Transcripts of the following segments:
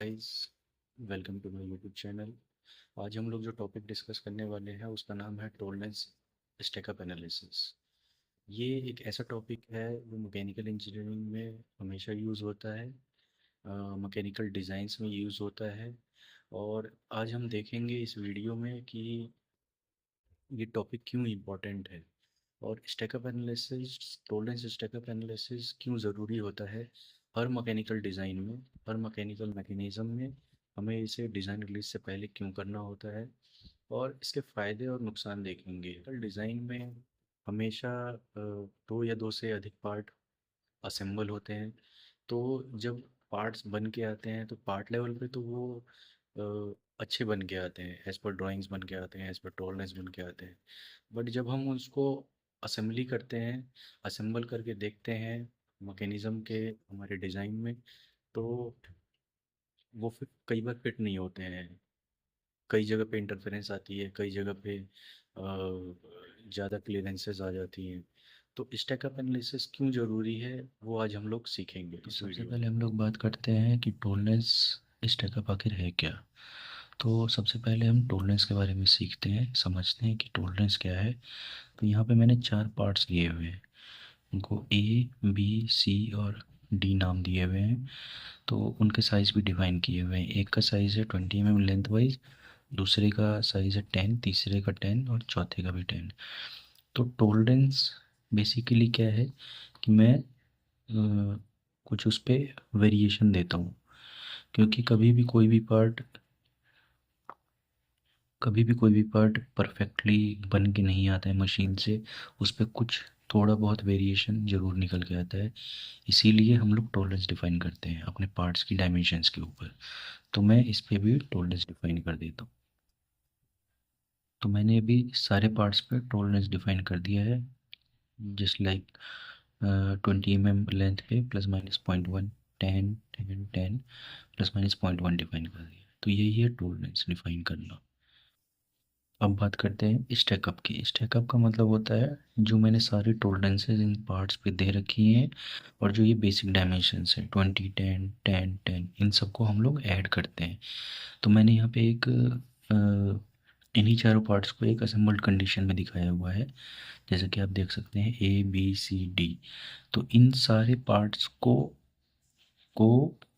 Guys, welcome to my YouTube channel. आज हम लोग जो टॉपिक डिस्कस करने वाले हैं उसका नाम है टोलरेंस स्टैकअप एनालिसिस। ये एक ऐसा टॉपिक है जो मैकेनिकल इंजीनियरिंग में हमेशा यूज़ होता है, मैकेनिकल डिज़ाइंस में यूज़ होता है। और आज हम देखेंगे इस वीडियो में कि ये टॉपिक क्यों इम्पोर्टेंट है और stack up analysis, tolerance stack up analysis क्यों ज़रूरी होता है हर मैकेनिकल डिज़ाइन में, हर मैकेनिकल मैकेनिज़्म में। हमें इसे डिज़ाइन रिलीज से पहले क्यों करना होता है और इसके फ़ायदे और नुकसान देखेंगे। हर डिज़ाइन में हमेशा दो या दो से अधिक पार्ट असेंबल होते हैं। तो जब पार्ट्स बन के आते हैं तो पार्ट लेवल पे तो वो अच्छे बन के आते हैं, एज़ पर ड्राइंग्स बन के आते हैं, एज़ पर टॉलरेंस बन के आते हैं। बट जब हम उसको असेंबली करते हैं, असेंबल करके देखते हैं मैकेनिज़्म के हमारे डिज़ाइन में, तो वो फिर कई बार फिट नहीं होते हैं। कई जगह पे इंटरफेरेंस आती है, कई जगह पे ज़्यादा क्लियरेंसेस आ जाती हैं। तो स्टैकअप एनालिसिस क्यों ज़रूरी है वो आज हम लोग सीखेंगे तो इस सबसे वीडियो पहले में। हम लोग बात करते हैं कि टोलरेंस स्टैकअप आखिर है क्या। तो सबसे पहले हम टोलरेंस के बारे में सीखते हैं, समझते हैं कि टोलरेंस क्या है। तो यहाँ पे मैंने चार पार्ट्स लिए हुए हैं, उनको ए, बी, सी और डी नाम दिए हुए हैं। तो उनके साइज़ भी डिफाइन किए हुए हैं। एक का साइज़ है 20 mm लेंथ वाइज, दूसरे का साइज़ है 10, तीसरे का 10 और चौथे का भी 10। तो टोलरेंस बेसिकली क्या है कि मैं कुछ उस पर वेरिएशन देता हूँ, क्योंकि कभी भी कोई भी पार्ट परफेक्टली बन के नहीं आता है मशीन से। उस पर कुछ थोड़ा बहुत वेरिएशन ज़रूर निकल के आता है। इसीलिए हम लोग टॉलरेंस डिफाइन करते हैं अपने पार्ट्स की डायमेंशंस के ऊपर। तो मैं इस पे भी टॉलरेंस डिफाइन कर देता हूँ। तो मैंने अभी सारे पार्ट्स पे टॉलरेंस डिफाइन कर दिया है, जस्ट लाइक 20 mm लेंथ पे plus minus 0.1, 10, 10, 10 plus minus 0.1 define कर दिया। तो यही है टॉलरेंस डिफाइन करना। अब बात करते हैं स्टैकअप की। स्टैकअप का मतलब होता है जो मैंने सारी टॉलरेंसेज इन पार्ट्स पे दे रखी हैं और जो ये बेसिक डायमेंशंस हैं 20, 10, 10, 10, इन सबको हम लोग ऐड करते हैं। तो मैंने यहाँ पे एक इन्हीं चारों पार्ट्स को एक असेंबल्ड कंडीशन में दिखाया हुआ है, जैसे कि आप देख सकते हैं A, B, C, D। तो इन सारे पार्ट्स को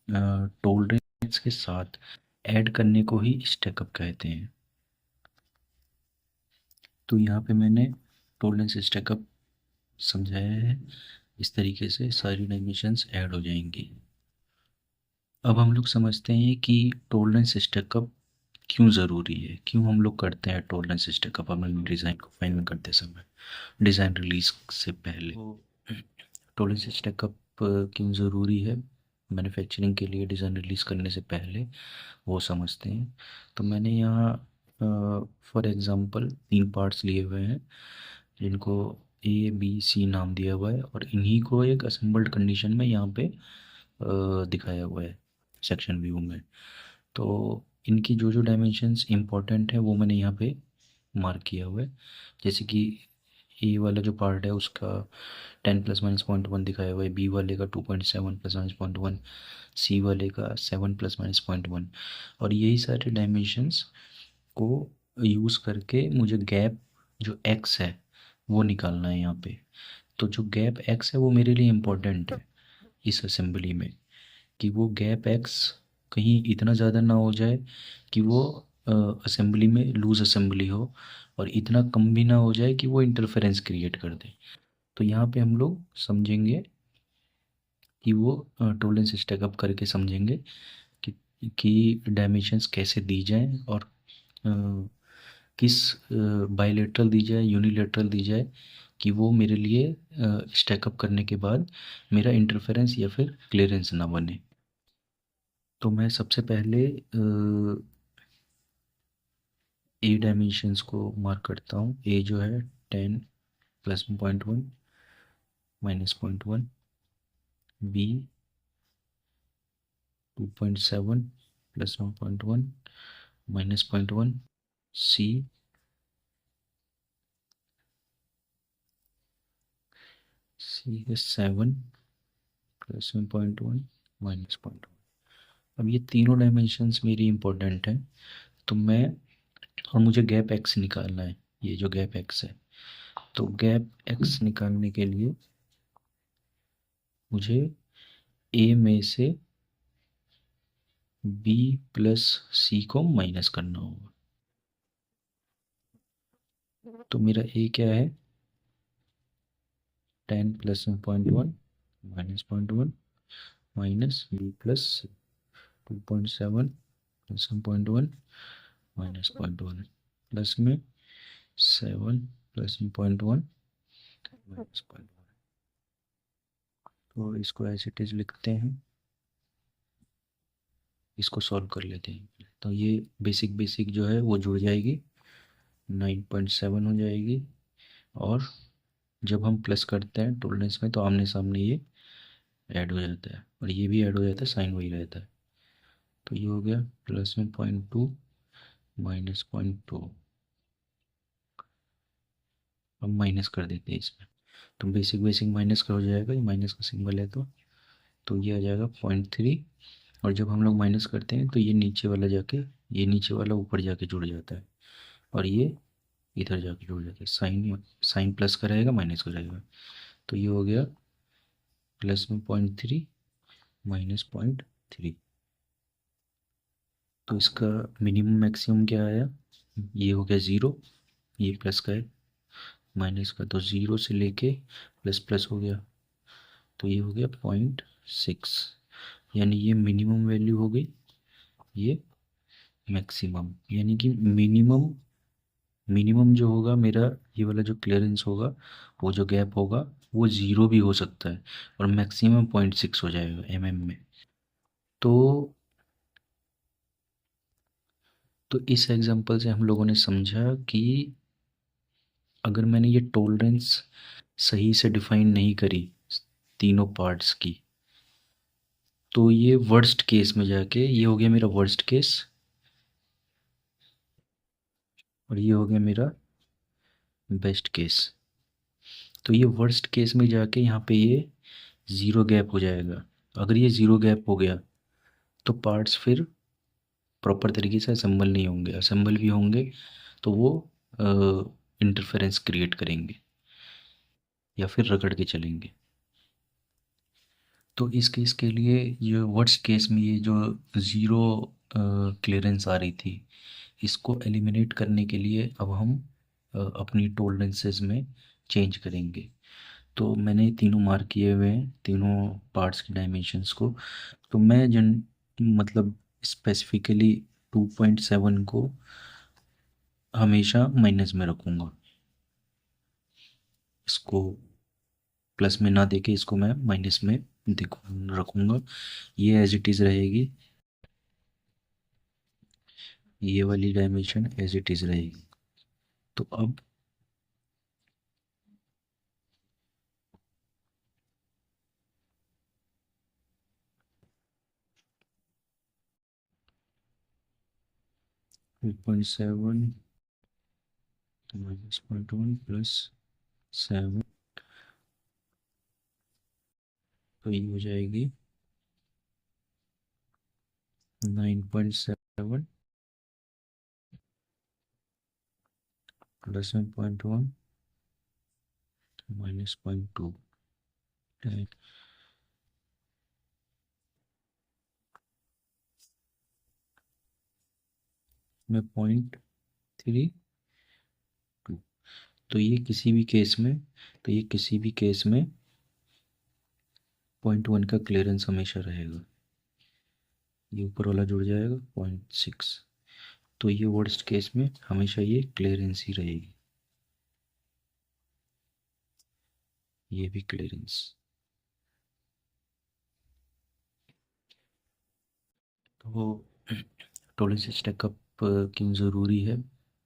टॉलरेंस के साथ ऐड करने को ही स्टैकअप कहते हैं। तो यहाँ पे मैंने टॉलरेंस स्टैकअप समझाया है। इस तरीके से सारी डायमेंशंस ऐड हो जाएंगी। अब हम लोग समझते हैं कि टॉलरेंस स्टैकअप क्यों ज़रूरी है, क्यों हम लोग करते हैं टॉलरेंस स्टैकअप अपने डिज़ाइन को फाइनल करते समय, डिज़ाइन रिलीज से पहले। तो टॉलरेंस स्टैकअप क्यों ज़रूरी है मैन्युफैक्चरिंग के लिए, डिज़ाइन रिलीज़ करने से पहले, वो समझते हैं। तो मैंने यहाँ फॉर एग्ज़ाम्पल 3 पार्ट्स लिए हुए हैं, जिनको A, B, C नाम दिया हुआ है, और इन्हीं को एक असेंबल्ड कंडीशन में यहाँ पे दिखाया हुआ है सेक्शन व्यू में। तो इनकी जो जो डायमेंशंस इंपॉर्टेंट है वो मैंने यहाँ पे मार्क किया हुआ है। जैसे कि ए वाला जो पार्ट है उसका 10 ± 0.1 दिखाया हुआ है, बी वाले का 2.7 ± 0.1, सी वाले का 7 ± 0.1। और यही सारे डायमेंशंस को यूज़ करके मुझे गैप जो एक्स है वो निकालना है यहाँ पे। तो जो गैप एक्स है वो मेरे लिए इम्पोर्टेंट है इस असेंबली में, कि वो गैप एक्स कहीं इतना ज़्यादा ना हो जाए कि वो असेंबली में लूज असेंबली हो, और इतना कम भी ना हो जाए कि वो इंटरफेरेंस क्रिएट कर दे। तो यहाँ पे हम लोग समझेंगे कि वो टोलेंस स्टैकअप करके समझेंगे कि डायमेंशंस कैसे दी जाएं, और अ, किस बाइलेटरल दी जाए, यूनिलेटरल दी जाए, कि वो मेरे लिए स्टैकअप करने के बाद मेरा इंटरफेरेंस या फिर क्लियरेंस ना बने। तो मैं सबसे पहले ए डायमेंशंस को मार्क करता हूँ। ए जो है 10 + 0.1 -0.1, बी 2.7 + 0.1 -0.1, सी है 7 + 0.1 -0.1। अब ये तीनों डायमेंशंस मेरी इंपॉर्टेंट हैं, तो मैं और मुझे गैप एक्स निकालना है, ये जो गैप एक्स है। तो गैप एक्स निकालने के लिए मुझे ए में से बी प्लस सी को माइनस करना होगा। तो मेरा ए क्या है, 10 plus 0.1 minus 0.1 minus B plus 2.7 plus 1.1 minus 0.1 plus में 7 प्लस 0.1 माइनस 0.1। तो इसको ऐसे इट इज लिखते हैं, इसको सॉल्व कर लेते हैं। तो ये बेसिक बेसिक जो है वो जुड़ जाएगी, 9.7 हो जाएगी। और जब हम प्लस करते हैं टोलरेंस में तो आमने सामने ये ऐड हो जाता है और ये भी ऐड हो जाता है, साइन वही रहता है। तो ये हो गया प्लस में 0.2 माइनस 0.2। अब माइनस कर देते हैं इसमें, तो बेसिक बेसिक माइनस का हो जाएगा, ये माइनस का सिंबल है तो ये आ जाएगा 0.3। और जब हम लोग माइनस करते हैं तो ये नीचे वाला जाके, ये नीचे वाला ऊपर जाके जुड़ जाता है और ये इधर जाके जुड़ जाता है। साइन साइन प्लस का रहेगा, माइनस का रहेगा। तो ये हो गया प्लस में 0.3 माइनस 0.3। तो इसका मिनिमम मैक्सिमम क्या आया, ये हो गया 0, ये प्लस का है, माइनस का तो 0 से लेके प्लस प्लस हो गया, तो ये हो गया 0.6। यानी ये मिनिमम वैल्यू हो गई, ये मैक्सिमम। यानी कि मिनिमम मिनिमम जो होगा मेरा, ये वाला जो क्लियरेंस होगा, वो जो गैप होगा वो 0 भी हो सकता है और मैक्सिमम 0.6 हो जाएगा में। तो इस एग्जांपल से हम लोगों ने समझा कि अगर मैंने ये टॉलरेंस सही से डिफाइन नहीं करी तीनों पार्ट्स की, तो ये वर्स्ट केस में जाके, ये हो गया मेरा वर्स्ट केस और ये हो गया मेरा बेस्ट केस। तो ये वर्स्ट केस में जाके यहाँ पे ये ज़ीरो गैप हो जाएगा। अगर ये ज़ीरो गैप हो गया तो पार्ट्स फिर प्रॉपर तरीके से असेंबल नहीं होंगे, असेंबल भी होंगे तो वो इंटरफेरेंस क्रिएट करेंगे या फिर रगड़ के चलेंगे। तो इस केस के लिए ये वर्स्ट केस में ये जो ज़ीरो क्लियरेंस आ रही थी, इसको एलिमिनेट करने के लिए अब हम अपनी टोलरेंसेस में चेंज करेंगे। तो मैंने तीनों मार्क किए हुए हैं, तीनों पार्ट्स की डायमेंशंस को। तो मैं जन मतलब स्पेसिफिकली 2.7 को हमेशा माइनस में रखूँगा, इसको प्लस में ना देके इसको मैं माइनस में देखूँ रखूँगा। ये एज इट इज़ रहेगी, ये वाली डायमेंशन एज इट इज़ रहेगी। तो अब .7 माइनस 0.1 प्लस 7, तो ये हो जाएगी 9.7 प्लस 1.1 माइनस 0.2। में 0.32। तो ये किसी भी केस में, तो ये किसी भी केस में 0.1 का क्लियरेंस हमेशा रहेगा, ये ऊपर वाला जुड़ जाएगा 0.6। तो ये वर्स्ट केस में हमेशा ये क्लियरेंस ही रहेगी, ये भी क्लियरेंस। तो टॉलरेंस स्टैकअप क्यों ज़रूरी है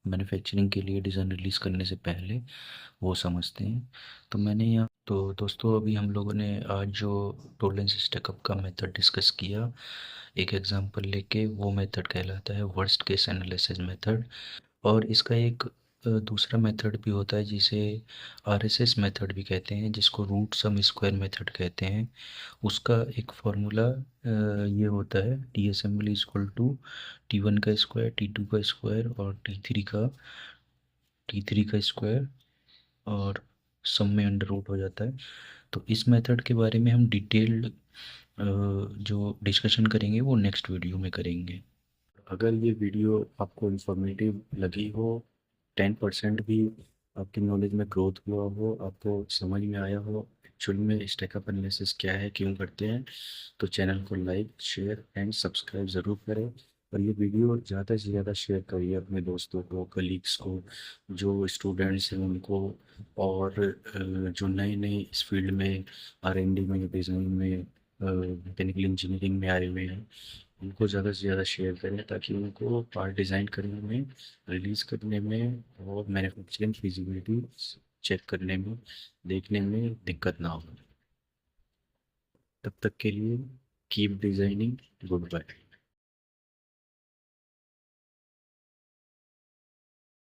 मैन्युफैक्चरिंग के लिए डिज़ाइन रिलीज़ करने से पहले, वो समझते हैं। तो मैंने यहाँ, तो दोस्तों अभी हम लोगों ने आज जो टॉलरेंस स्टैकअप का मेथड डिस्कस किया एक एग्जांपल लेके, वो मेथड कहलाता है वर्स्ट केस एनालिसिस मेथड। और इसका एक दूसरा मेथड भी होता है जिसे आरएसएस मेथड भी कहते हैं, जिसको रूट सम स्क्वायर मेथड कहते हैं। उसका एक फॉर्मूला ये होता है, T assembly is equal to T1 का स्क्वायर, T2 का स्क्वायर और टी थ्री का स्क्वायर, और सम में अंडर रूट हो जाता है। तो इस मेथड के बारे में हम डिटेल्ड जो डिस्कशन करेंगे वो नेक्स्ट वीडियो में करेंगे। अगर ये वीडियो आपको इन्फॉर्मेटिव लगी हो, 10% भी आपकी नॉलेज में ग्रोथ हुआ हो, आपको समझ में आया हो एक्चुअली में स्टैकअप एनालिसिस क्या है, क्यों करते हैं, तो चैनल को लाइक शेयर एंड सब्सक्राइब ज़रूर करें। और ये वीडियो ज़्यादा से ज़्यादा शेयर करिए अपने दोस्तों को, कलीग्स को, जो स्टूडेंट्स हैं उनको, और जो नए नए इस फील्ड में R&D में, डिज़ाइन में, मैकेनिकल इंजीनियरिंग में आए हुए हैं, उनको ज़्यादा से ज़्यादा शेयर करें ताकि उनको पार्ट डिज़ाइन करने में, रिलीज़ करने में और मैन्युफैक्चरिंग फिजिबिलिटी चेक करने में, देखने में दिक्कत ना हो। तब तक के लिए कीप डिज़ाइनिंग, गुड बाय।